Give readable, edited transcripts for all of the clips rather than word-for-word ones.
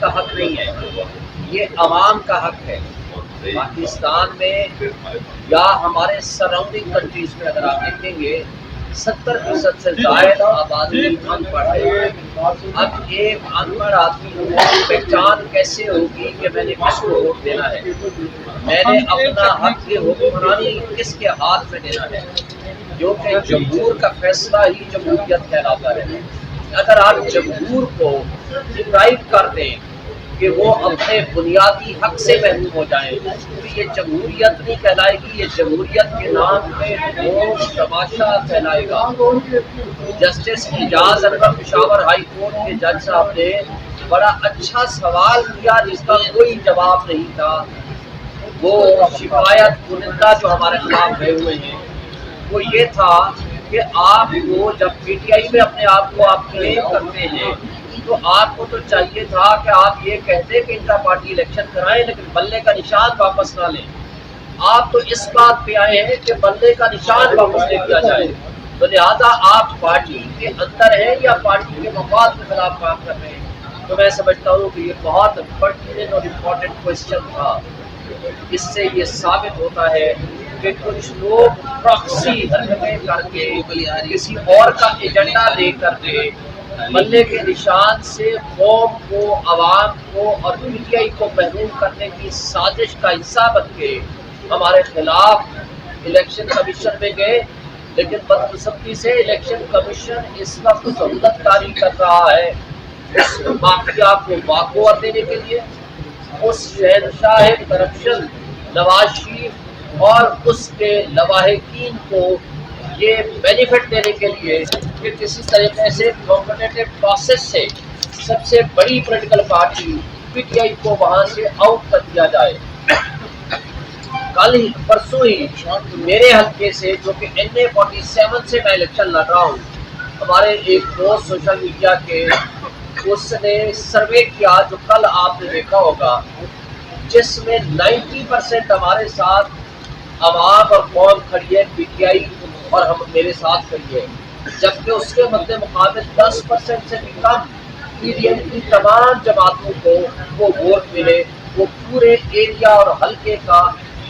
کا حق نہیں ہے، یہ عوام کا حق ہے۔ پاکستان میں یا ہمارے سراؤنڈنگ کنٹریز میں اگر آپ دیکھیں گے 70% سے زائد آبادی ان پڑھ ہے۔ اب ایک ان پڑھ آدمی کی پہچان کیسے ہوگی کہ میں نے کس کو ووٹ دینا ہے، میں نے اپنا حق کی حکمرانی کس کے ہاتھ میں دینا ہے، جو کہ جمہور کا فیصلہ ہی جمہوریت کہلاتا ہے۔ اگر آپ جمہور کو ڈپرائیو کر دیں کہ وہ اپنے بنیادی حق سے محروم ہو جائیں تو یہ جمہوریت نہیں کہلائے گی، یہ جمہوریت کے نام پہ وہ تماشا کہلائے گا۔ جسٹس اعجاز انور پشاور ہائی کورٹ کے جج صاحب نے بڑا اچھا سوال کیا جس کا کوئی جواب نہیں تھا۔ وہ شکایت کنندہ جو ہمارے خلاف گئے ہوئے ہیں وہ یہ تھا کہ آپ کو جب پی ٹی آئی میں اپنے آپ کو آپ کلیم کرتے ہیں تو آپ کو تو چاہیے تھا کہ آپ یہ کہتے کہ انٹرا پارٹی الیکشن کرائیں لیکن بلے کا نشان واپس نہ لیں۔ آپ تو اس بات پہ آئے ہیں کہ بلے کا نشان واپس لے لیا جائے، تو لہٰذا آپ پارٹی کے اندر ہیں یا پارٹی کے مفاد کے خلاف کام کر رہے ہیں؟ تو میں سمجھتا ہوں کہ یہ بہت پرٹیننٹ اور امپورٹنٹ کوشچن تھا۔ اس سے یہ ثابت ہوتا ہے کہ کچھ لوگ پراکسی حرکتیں کر کے کسی اور کا ایجنڈا لے کر کے بلے کے نشان سے قوم کو، عوام کو اور پی ٹی آئی کو محروم کرنے کی سازش کا حصہ بن کے ہمارے خلاف الیکشن کمیشن میں گئے، لیکن بدقسمتی سے الیکشن کمیشن اس وقت سہولت کاری کر رہا ہے اس مافیا کو واقعہ دینے کے لیے، اس شہنشاہ کرپشن نواز شریف اور اس کے لواحقین کو یہ بینیفٹ دینے کے لیے کہ کسی طریقے سے کمپٹیٹو پروسیس سے سب سے بڑی political party P T I کو وہاں سے آؤٹ کر دیا جائے۔ کل ہی پرسوں ہی میرے حلقے سے جو کہ NA47 سے میں الیکشن لڑ رہا ہوں، ہمارے ایک دوست سوشل میڈیا کے اس نے سروے کیا جو کل آپ نے دیکھا ہوگا، جس میں 90% ہمارے ساتھ عوام اور قوم کھڑی ہے پی ٹی آئی اور ہم میرے ساتھ کھڑی ہے، جبکہ اس کے مد مقابل 10% سے بھی کم پی ڈی ایم کی تمام جماعتوں کو وہ ووٹ ملے۔ وہ پورے ایریا اور حلقے کا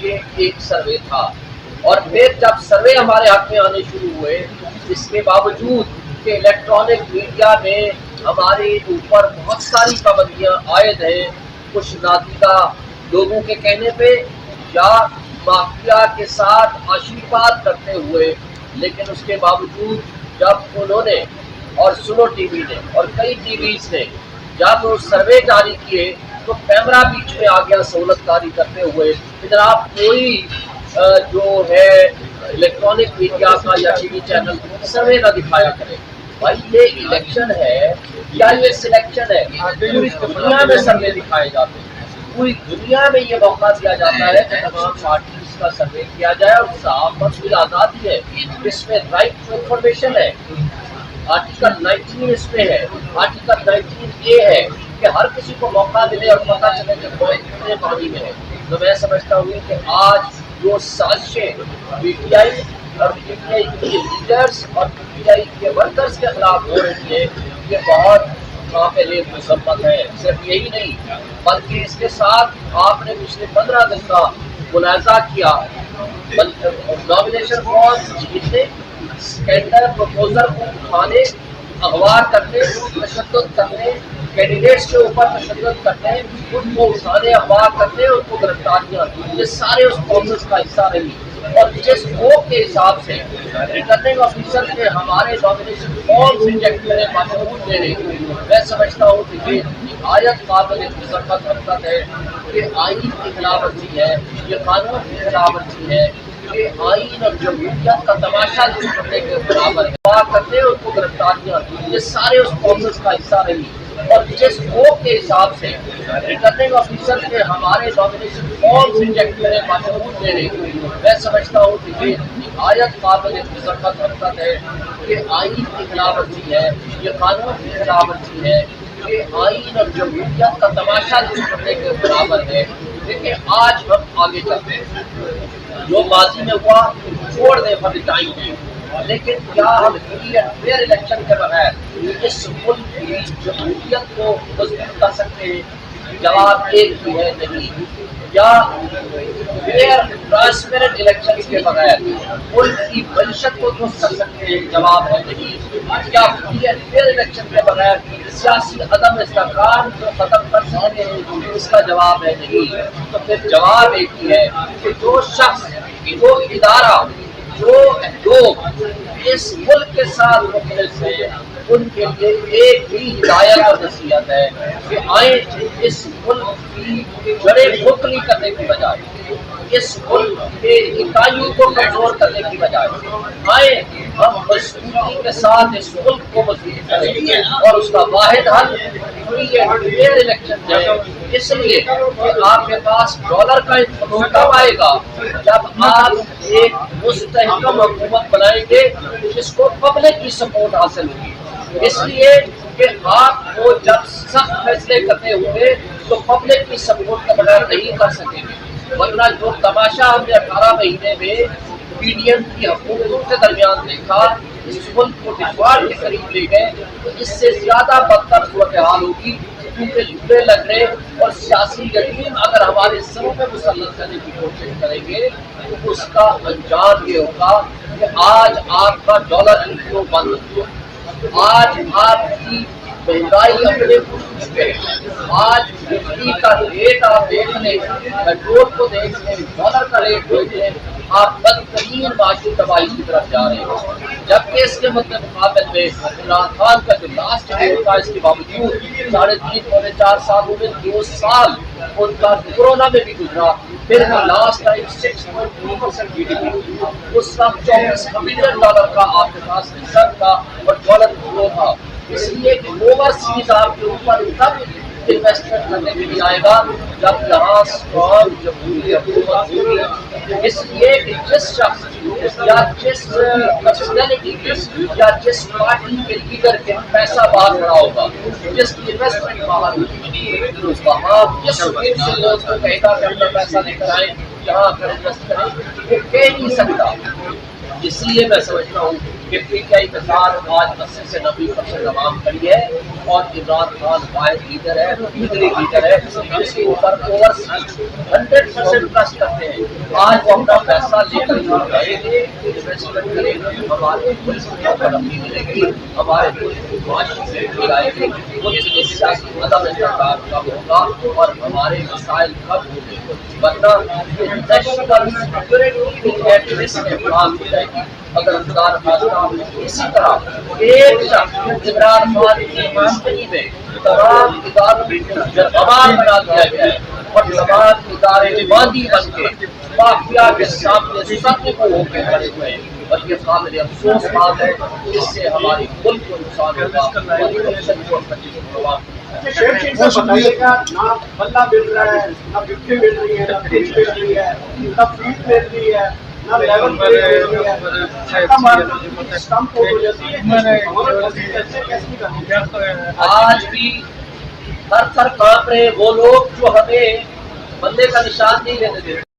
یہ ایک سروے تھا، اور پھر جب سروے ہمارے حق میں آنے شروع ہوئے، اس کے باوجود کہ الیکٹرانک میڈیا میں ہمارے اوپر بہت ساری پابندیاں عائد ہیں، کچھ نادیدہ لوگوں کے کہنے پہ یا مافیا کے ساتھ آشیرواد کرتے ہوئے، لیکن اس کے باوجود جب انہوں نے اور سنو ٹی وی نے اور کئی ٹی ویز نے جب وہ سروے جاری کیے تو کیمرہ بیچ میں آ گیا سہولت کاری کرتے ہوئے کہ جناب کوئی جو ہے الیکٹرانک میڈیا کا یا ٹی وی چینل سروے نہ دکھایا کرے۔ بھائی یہ الیکشن ہے یا یہ سلیکشن ہے؟ پوری دنیا میں سروے دکھائے جاتے ہیں، پوری دنیا میں یہ موقع دیا جاتا ہے کہ تمام پارٹیز کا سروے کیا جائے، اور صحافت کی آزادی ہے، اس میں رائٹ ٹو انفارمیشن ہے۔ آرٹیکل 19 اس میں ہے، آرٹیکل 19A ہے کہ ہر کسی کو موقع ملے اور پتہ چلے کہ کوئی کتنے پانی میں ہے۔ تو میں سمجھتا ہوں کہ آج جو سازشیں پی ٹی آئی اور پی ٹی آئی کے لیڈرز اور پی ٹی آئی کے ورکرز کے خلاف ہو رہی ہے، یہ بہت قابل مذمت ہے۔ صرف یہی نہیں بلکہ اس کے ساتھ آپ نے پچھلے 15 دن کا ملاحظہ کیا، نامینیشن فارم جیتنے، اسکینڈل پروپوزر کو اٹھانے، اغوا کرنے، تشدد کرنے، کینڈیڈیٹس کے اوپر تشدد کرنے، ان کو اٹھانے، اغوا کرنے، ان کو گرفتاریاں، یہ سارے اس پروسیس کا حصہ رہی۔ اور جس ووٹ کے حساب سے ریٹرننگ آفیسر نے ہمارے نامینیشن فارم ریجیکٹ کرے مضبوط دینے، میں سمجھتا ہوں کہ یہ نہایت قابل مذمت حرکت ہے، یہ آئین کی خلاف ورزی ہے، یہ قانون کی خلاف ورزی ہے، یہ آئین اور جمہوریت کا تماشا کرنے کے برابر ہے۔ بات کرتے ہیں ان کو گرفتاریاں، یہ سارے اس پروسیس کا حصہ رہی۔ اور جس ووٹ کے حساب سے ریٹرننگ آفیسر نے ہمارے نامینیشن فارم ریجیکٹ کرے مضبوط دینے، میں سمجھتا ہوں کہ یہ نہایت قابل مذمت حرکت ہے، یہ آئین کی خلاف ورزی ہے، یہ قانون کی خلاف ورزی ہے، یہ آئین اور جمہوریت کا تماشا کرنے کے برابر ہے۔ دیکھیں آج ہم آگے چلتے ہیں، جو ماضی میں ہوا چھوڑ دیں فار دی ٹائم بینگ، لیکن کیا ہم فری اینڈ فیئر الیکشن کے بغیر اس ملک کی جمہوریت کو مضبوط کر سکتے ہیں؟ جواب ایک ہی ہے، نہیں۔ یا فیئر ٹرانسپیرنٹ الیکشن کے بغیر ملک کی معیشت کو درست کر سکتے ہیں؟ جواب ہے نہیں۔ یا فری اینڈ فیئر الیکشن کے بغیر سیاسی عدم استحکام کو ختم کر سکتے ہیں؟ اس کا جواب ہے نہیں۔ تو پھر جواب ایک ہی ہے کہ جو شخص، جو ادارہ، جو لوگ اس ملک کے ساتھ مخلص ہیں، ان کے لیے ایک ہی ہدایت اور نصیحت ہے کہ آئیں اس ملک کی جڑیں کھوکھلی کرنے کی بجائے، اس ملک کے اکائیوں کو کمزور کرنے کی بجائے آئیں ہم مضبوطی کے ساتھ اس ملک کو مضبوط کریں، اور اس کا واحد حل فری اینڈ فیئر الیکشن ہے۔ اس لیے کہ آپ کے پاس ڈالر کا انفلو کب آئے گا؟ جب آپ ایک مستحکم حکومت بنائیں گے جس کو پبلک کی سپورٹ حاصل ہوگی۔ اس لیے کہ آپ کو جب سخت فیصلے کرنے ہوں گے تو پبلک کی سپورٹ کے بغیر نہیں کر سکیں گے، ورنہ جو تماشا ہم نے 18 مہینے میں پی ڈی ایم کی حکومتوں کے درمیان دیکھا، اس ملک کو ڈفالٹ کے قریب لے گئے، تو اس سے زیادہ بدتر صورتحال ہوگی، کیونکہ جھوٹے لگنے اور سیاسی یقین اگر ہمارے سروں پہ مسلط کرنے کی کوشش کریں گے تو اس کا انجام یہ ہوگا کہ آج آپ کا ڈالر انفلو بند ہو، آج آپ کی مہنگائی اپنے کچھ پہ، آج بجلی کا ریٹ آپ دیکھ لیں، پیٹرول کو دیکھ لیں، ڈالر کا ریٹ دیکھ لیں، آپ بدترین معاشی تباہی کی طرف جا رہے ہیں۔ جبکہ اس کے مقابل میں عمران خان کا جو لاسٹ ڈیٹ تھا، اس کے باوجود 3.5 پونے 4 سالوں میں 2 سال ان کا کورونا میں بھی گزرا، پھر وہ last time 6.2% G D P, اس کا $24 بلین کا آپ کے پاس ریزرو تھا اور ڈالر فلو تھا۔ اس لیے کہ اوورسیز آپ کے اوپر تب انویسٹمنٹ کرنے کے لیے آئے گا جب یہاں اسٹرانگ جمہوری حکومت ہوگی۔ اس لیے کہ جس شخص یا جس پرسنالٹی کے یا جس پارٹی کے لیڈر کے پیسہ باہر کھڑا ہوگا، جس کی انویسٹمنٹ باہر ہوگی، اس کا آپ جس وقت سے لوگوں کو کہے گا کہ اپنا پیسہ لے کر آئیں، یہاں پر انویسٹ کریں، وہ کہہ نہیں سکتا۔ اس لیے میں سمجھتا ہوں کہ پی ٹی آئی کے ساتھ آج 80 سے 90% عوام کھڑی ہے، اور عمران خان واحد لیڈر ہے، لیڈر ہے جس کے اوپر اوورسیز 100% ٹرسٹ کرتے ہیں۔ آج وہ اپنا پیسہ لے کر جائیں گے، انویسٹمنٹ کریں گے، ہمارے ملک کو ترقی ملے گی، ہمارے ملک کو معاشی سے آئے گی، ملک کی سیاسی عدم استحکام کم ہوگا اور ہمارے مسائل کم ہوں گے، ورنہ نیشنل سیکورٹی کی ایٹلسٹ میں بات ہو جائے گی۔ اگر خدا نخواستہ اسی طرح ایک شخص عمران خان کی ماسٹری میں تمام اداروں کو تباہ بنا دیا گیا ہے اور تمام ادارے باندھی بن کے مافیا کے سامنے سب کو ہو کے کھڑے ہوئے ہیں، اور یہ قابل افسوس بات ہے، اس سے ہماری ملک کو نقصان ہوگا۔ بتائیے گا، نہ بلہ مل رہا ہے، نہ گفٹیں مل رہی ہے، نہ فریج مل رہی ہے، نہ فیڈ مل رہی ہے، نہ لیول مل رہی ہے، آج بھی تھر تھر کانپ رہے وہ لوگ جو ہمیں بندے کا نشان نہیں لینے دیتے۔